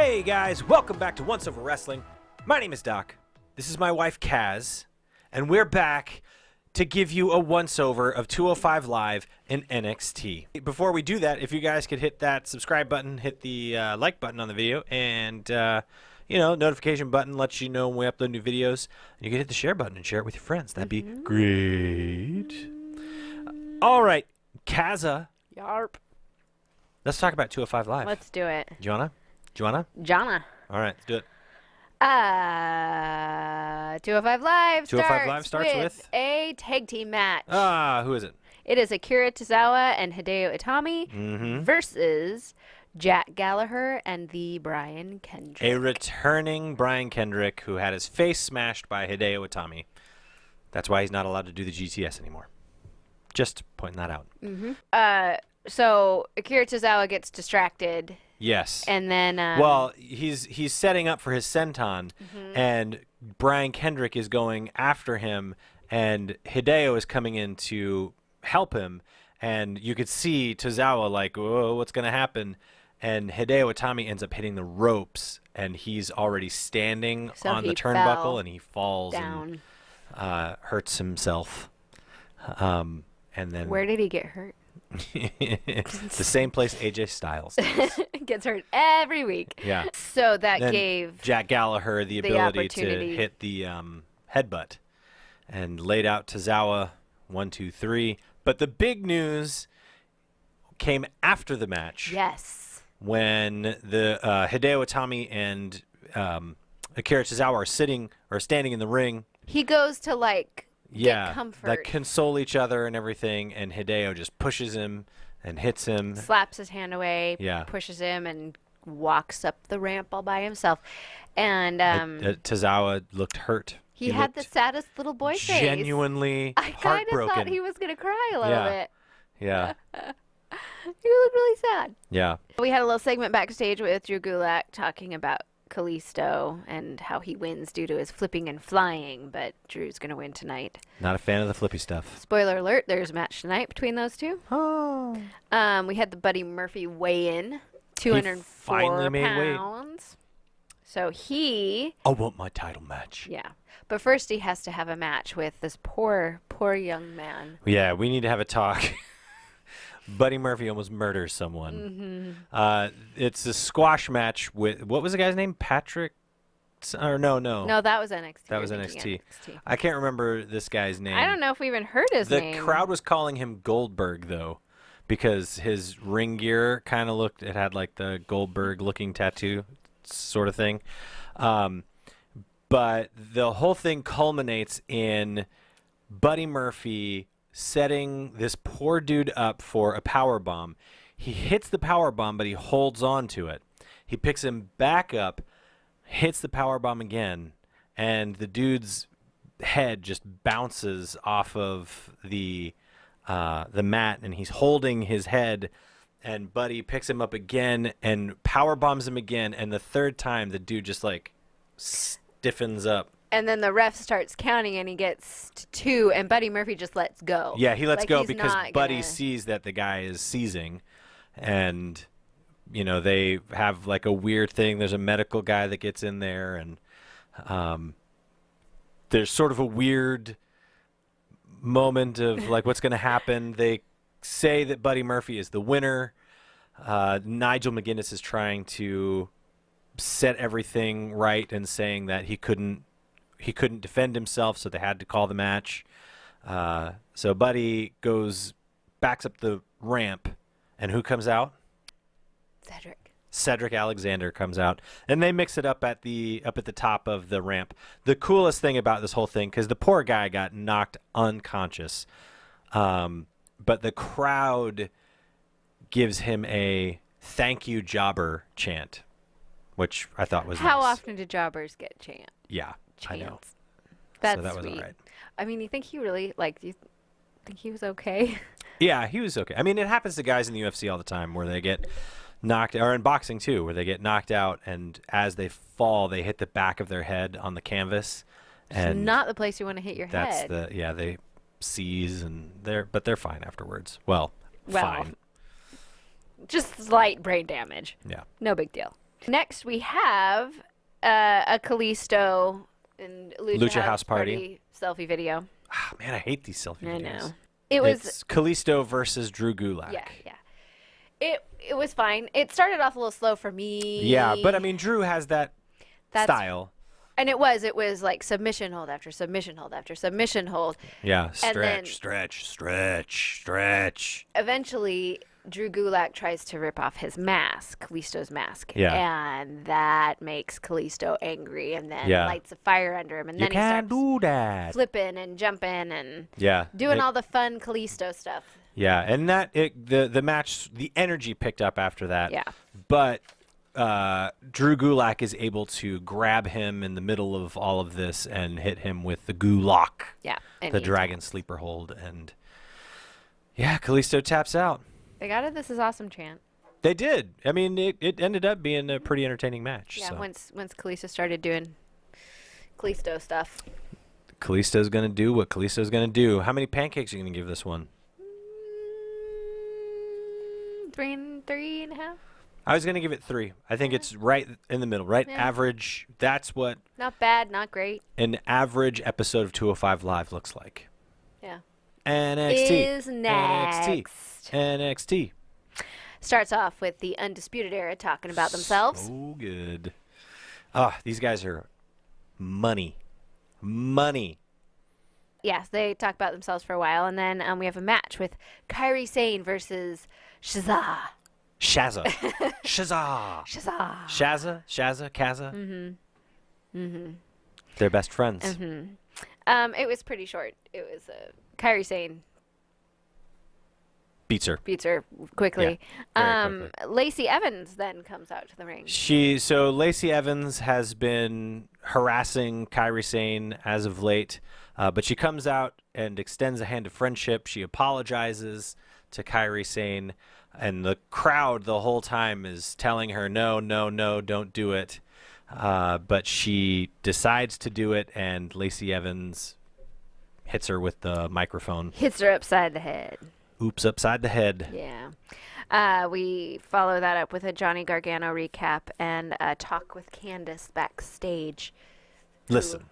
Hey guys, welcome back to Once Over Wrestling. My name is Doc. This is my wife Kaz, and we're back to give you a once-over of 205 Live in NXT. Before we do that, if you guys could hit that subscribe button, hit the like button on the video, and notification button lets you know when we upload new videos. And you can hit the share button and share it with your friends. That'd be great. All right, Kaza. Yarp. Let's talk about 205 Live. Let's do it. Joanna? Jana. All right, let's do it. 205 Live 205 Live starts with a tag team match. Who is it? It is Akira Tozawa and Hideo Itami versus Jack Gallagher and the Brian Kendrick. A returning Brian Kendrick who had his face smashed by Hideo Itami. That's why he's not allowed to do the GTS anymore. Just pointing that out. So Akira Tozawa gets distracted. Yes. And then well, he's setting up for his senton, and Brian Kendrick is going after him, and Hideo is coming in to help him, and you could see Tozawa like, whoa, what's going to happen? And Hideo Itami ends up hitting the ropes, and he's already standing on the turnbuckle, and he falls down and hurts himself. And then where did he get hurt? The same place AJ Styles does. Gets hurt every week. Yeah. So that then gave Jack Gallagher the ability to hit the headbutt and laid out Tozawa 1, 2, 3. But the big news came after the match. Yes. When the Hideo Itami and Akira Tozawa are standing in the ring. He goes to get comfort. Like console each other and everything, and Hideo just pushes him and hits him. Slaps his hand away, pushes him, and walks up the ramp all by himself. And Tozawa looked hurt. He had the saddest little boy face. Genuinely heartbroken. I kind of thought he was going to cry a little bit. Yeah. He looked really sad. Yeah. We had a little segment backstage with Drew Gulak talking about Kalisto and how he wins due to his flipping and flying, but Drew's going to win tonight. Not a fan of the flippy stuff. Spoiler alert, there's a match tonight between those two. Oh. We had the Buddy Murphy weigh-in, 204 pounds. So I want my title match. Yeah. But first he has to have a match with this poor young man. Yeah, we need to have a talk. Buddy Murphy almost murders someone. It's a squash match with, what was the guy's name? Patrick? Or no. No, that was NXT. That was NXT. I can't remember this guy's name. I don't know if we even heard his name. The crowd was calling him Goldberg, though, because his ring gear kind of looked, it had like the Goldberg-looking tattoo sort of thing. But the whole thing culminates in Buddy Murphy setting this poor dude up for a power bomb. He hits the power bomb, but he holds on to it. He picks him back up, hits the power bomb again, and the dude's head just bounces off of the mat, and he's holding his head. And Buddy picks him up again and power bombs him again, and the third time the dude just like stiffens up. And then the ref starts counting, and he gets to 2, and Buddy Murphy just lets go. Yeah, he lets go because Buddy sees that the guy is seizing, and they have like a weird thing. There's a medical guy that gets in there, and there's sort of a weird moment of like what's going to happen. They say that Buddy Murphy is the winner. Nigel McGuinness is trying to set everything right and saying that he couldn't defend himself, so they had to call the match. So Buddy backs up the ramp, and who comes out? Cedric Alexander comes out, and they mix it up at the top of the ramp. The coolest thing about this whole thing, because the poor guy got knocked unconscious, but the crowd gives him a "thank you, jobber" chant, which I thought was How nice. often do jobbers get chant? Yeah. I know. That's so that was sweet. all right. I mean, you think he really, do you think he was okay? Yeah, he was okay. I mean, it happens to guys in the UFC all the time where they get knocked, or in boxing too, where they get knocked out, and as they fall, they hit the back of their head on the canvas. And it's not the place you want to hit your head. They seize, and they're fine afterwards. Well, fine. Just slight brain damage. Yeah. No big deal. Next, we have a Kalisto and Lucha House Party selfie video. Ah, man, I hate these selfie videos. I know. It's Kalisto versus Drew Gulak. Yeah. It was fine. It started off a little slow for me. Yeah, but I mean, Drew has that style. And it was like submission hold after submission hold after submission hold. Yeah, then stretch. Eventually, Drew Gulak tries to rip off his mask, Kalisto's mask. Yeah. And that makes Kalisto angry and then Yeah. lights a fire under him. And then You can't he starts do that. flipping and jumping and Yeah. doing all the fun Kalisto stuff. Yeah, and the match, the energy picked up after that. Yeah. But Drew Gulak is able to grab him in the middle of all of this and hit him with the Gulak. Yeah. And The dragon sleeper hold. And yeah, Kalisto taps out. They got a "This is awesome" chant. They did. I mean, it ended up being a pretty entertaining match. Yeah, so. once Kalisto started doing Kalisto stuff. Kalisto's going to do what Kalisto's going to do. How many pancakes are you going to give this one? 3.5. I was going to give it 3. I think it's right in the middle, right? Yeah. Average. That's what Not bad, not great. an average episode of 205 Live looks like. Yeah. NXT. Is next. NXT. Starts off with the Undisputed Era talking about themselves. So good. These guys are money. Yes, they talk about themselves for a while, and then we have a match with Kairi Sane versus Shazza. Shazza. Kaza. They're best friends. It was pretty short. It was Kairi Sane Beats her. quickly. Yeah, very quickly. Lacey Evans then comes out to the ring. So Lacey Evans has been harassing Kairi Sane as of late, but she comes out and extends a hand of friendship. She apologizes to Kairi Sane, and the crowd the whole time is telling her, no, don't do it. But she decides to do it, and Lacey Evans hits her with the microphone. Hits her upside the head. Oops, upside the head. Yeah. We follow that up with a Johnny Gargano recap and a talk with Candace backstage. Listen.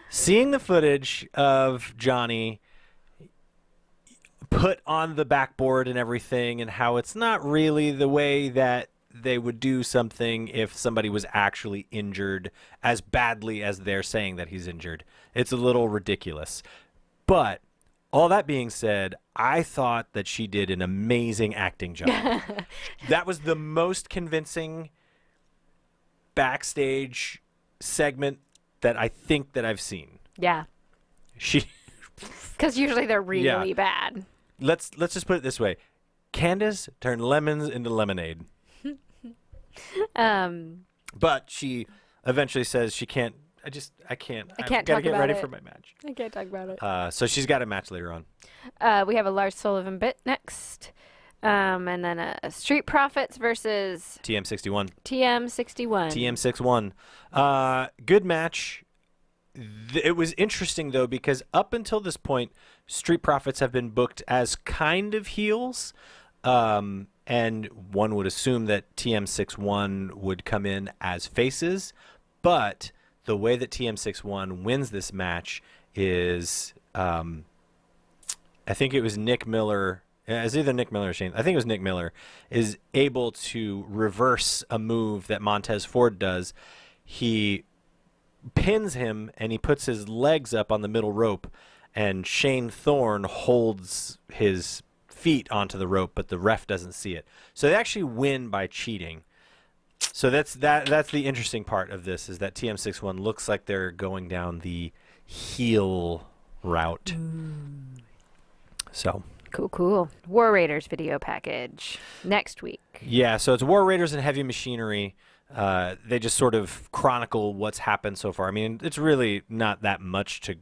Seeing the footage of Johnny put on the backboard and everything, and how it's not really the way that they would do something if somebody was actually injured as badly as they're saying that he's injured. It's a little ridiculous. But all that being said, I thought that she did an amazing acting job. That was the most convincing backstage segment that I think that I've seen. Yeah. Because usually they're really bad. Let's just put it this way. Candace turned lemons into lemonade. But she eventually says she can't. I can't. I can't gotta talk get about ready it. for my match. I can't talk about it. So she's got a match later on. We have a Lars Sullivan bit next. And then a Street Profits versus TM61. TM61. TM61. Good match. It was interesting, though, because up until this point, Street Profits have been booked as kind of heels. And one would assume that TM61 would come in as faces. But the way that TM61 wins this match is, I think it was Nick Miller. It's either Nick Miller or Shane. I think it was Nick Miller is able to reverse a move that Montez Ford does. He pins him and he puts his legs up on the middle rope, and Shane Thorne holds his feet onto the rope, but the ref doesn't see it. So they actually win by cheating. So that's the interesting part of this, is that TM61 looks like they're going down the heel route. So Cool. War Raiders video package next week. yeah, so it's War Raiders and Heavy Machinery. They just sort of chronicle what's happened so far. I mean, it's really not that much to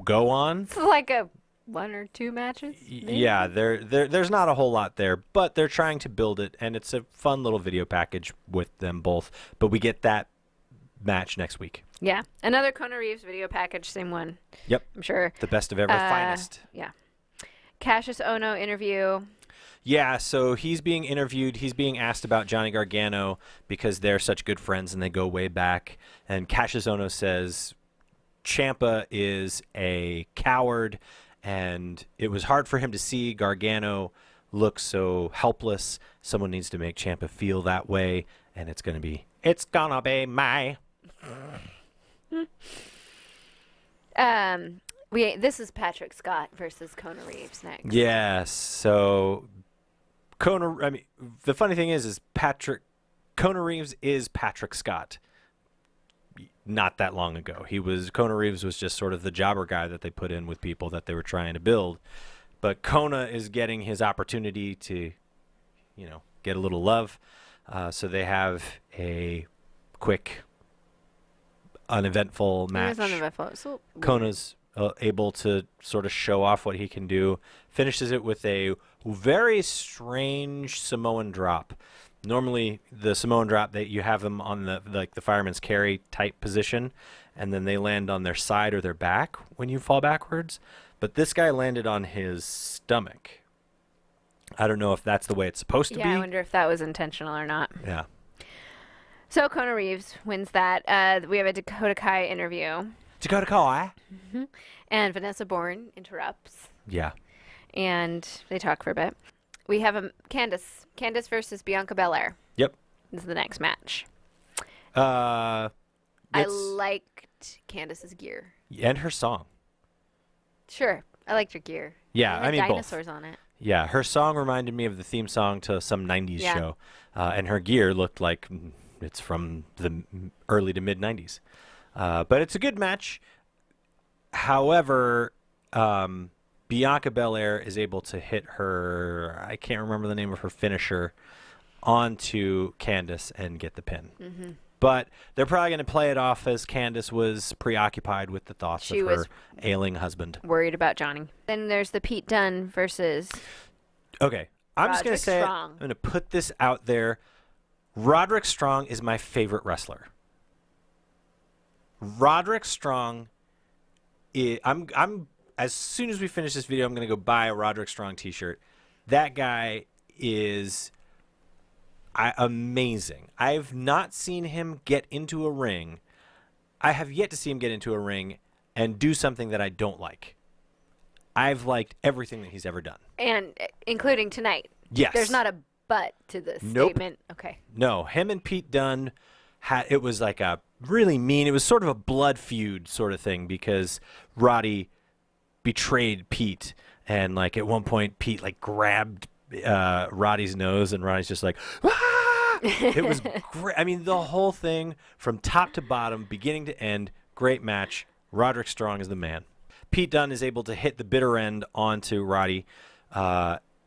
go on. It's like a 1 or 2 matches. maybe? Yeah, there's not a whole lot there, but they're trying to build it, and it's a fun little video package with them both. But we get that match next week. Yeah. Another Kona Reeves video package, same one. Yep. I'm sure. The best of ever, finest. Yeah. Cassius Ohno interview. Yeah, so he's being interviewed. He's being asked about Johnny Gargano because they're such good friends and they go way back. And Cassius Ohno says Ciampa is a coward, and it was hard for him to see Gargano look so helpless. Someone needs to make Ciampa feel that way, and it's gonna be my. This is Patrick Scott versus Kona Reeves next. Yes. So the funny thing is Kona Reeves is Patrick Scott. Not that long ago, Kona Reeves was just sort of the jobber guy that they put in with people that they were trying to build. But Kona is getting his opportunity to, get a little love. So they have a quick, uneventful match. It was uneventful. So Kona's able to sort of show off what he can do. Finishes it with a very strange Samoan drop. Normally, the Samoan drop, that you have them on the fireman's carry type position, and then they land on their side or their back when you fall backwards. But this guy landed on his stomach. I don't know if that's the way it's supposed to be. Yeah, I wonder if that was intentional or not. Yeah. So Kona Reeves wins that. We have a Dakota Kai interview. Dakota Kai. Mm-hmm. And Vanessa Bourne interrupts. Yeah. And they talk for a bit. We have Candice versus Bianca Belair. Yep. This is the next match. I liked Candice's gear. And her song. Sure. I liked her gear. Yeah, I mean dinosaurs both. on it. Yeah, her song reminded me of the theme song to some 90s show. And her gear looked like it's from the early to mid-90s. But it's a good match. However, Bianca Belair is able to hit her, I can't remember the name of her finisher, onto Candice and get the pin. Mm-hmm. But they're probably going to play it off as Candice was preoccupied with the thoughts of her ailing husband. Worried about Johnny. Then there's the Pete Dunne versus Okay, I'm just going to say it. I'm going to put this out there. Roderick Strong is my favorite wrestler. Roderick Strong I'm as soon as we finish this video, I'm going to go buy a Roderick Strong t-shirt. That guy is amazing. I've not seen him get into a ring. I have yet to see him get into a ring and do something that I don't like. I've liked everything that he's ever done. And including tonight. Yes. There's not a but to this statement. Okay. No, him and Pete Dunne it was like a really mean, it was sort of a blood feud sort of thing because Roddy betrayed Pete, and like at one point Pete like grabbed Roddy's nose, and Roddy's just like, ah! It was great. I mean, the whole thing from top to bottom, beginning to end, great match. Roderick Strong is the man. Pete Dunne is able to hit the bitter end onto Roddy.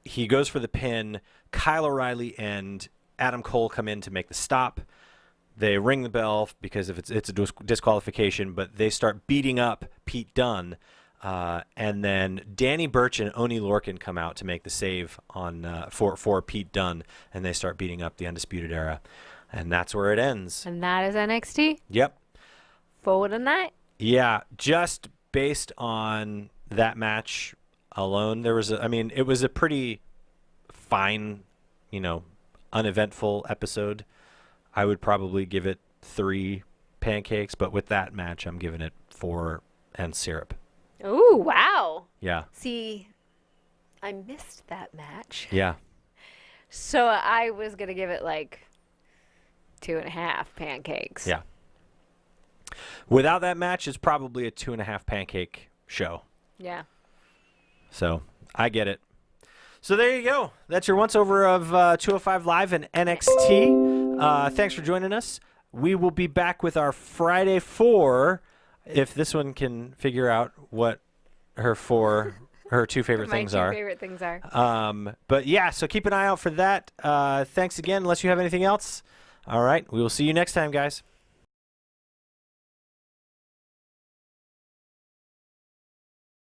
He goes for the pin. Kyle O'Reilly and Adam Cole come in to make the stop. They ring the bell because if it's a disqualification, but they start beating up Pete Dunne. And then Danny Burch and Oney Lorcan come out to make the save on for Pete Dunne, and they start beating up the Undisputed Era. And that's where it ends. And that is NXT? Yep. Forward on that? Yeah, just based on that match alone, it was a pretty fine, uneventful episode. I would probably give it 3 pancakes, but with that match, I'm giving it 4 and syrup. Ooh, wow. Yeah. See, I missed that match. Yeah. So I was going to give it like 2.5 pancakes. Yeah. Without that match, it's probably a 2.5 pancake show. Yeah. So I get it. So there you go. That's your once over of 205 Live and NXT. Thanks for joining us. We will be back with our Friday 4, if this one can figure out what her 2 favorite things are. My 2 favorite things are. But yeah, so keep an eye out for that. Thanks again, unless you have anything else. All right, we will see you next time, guys.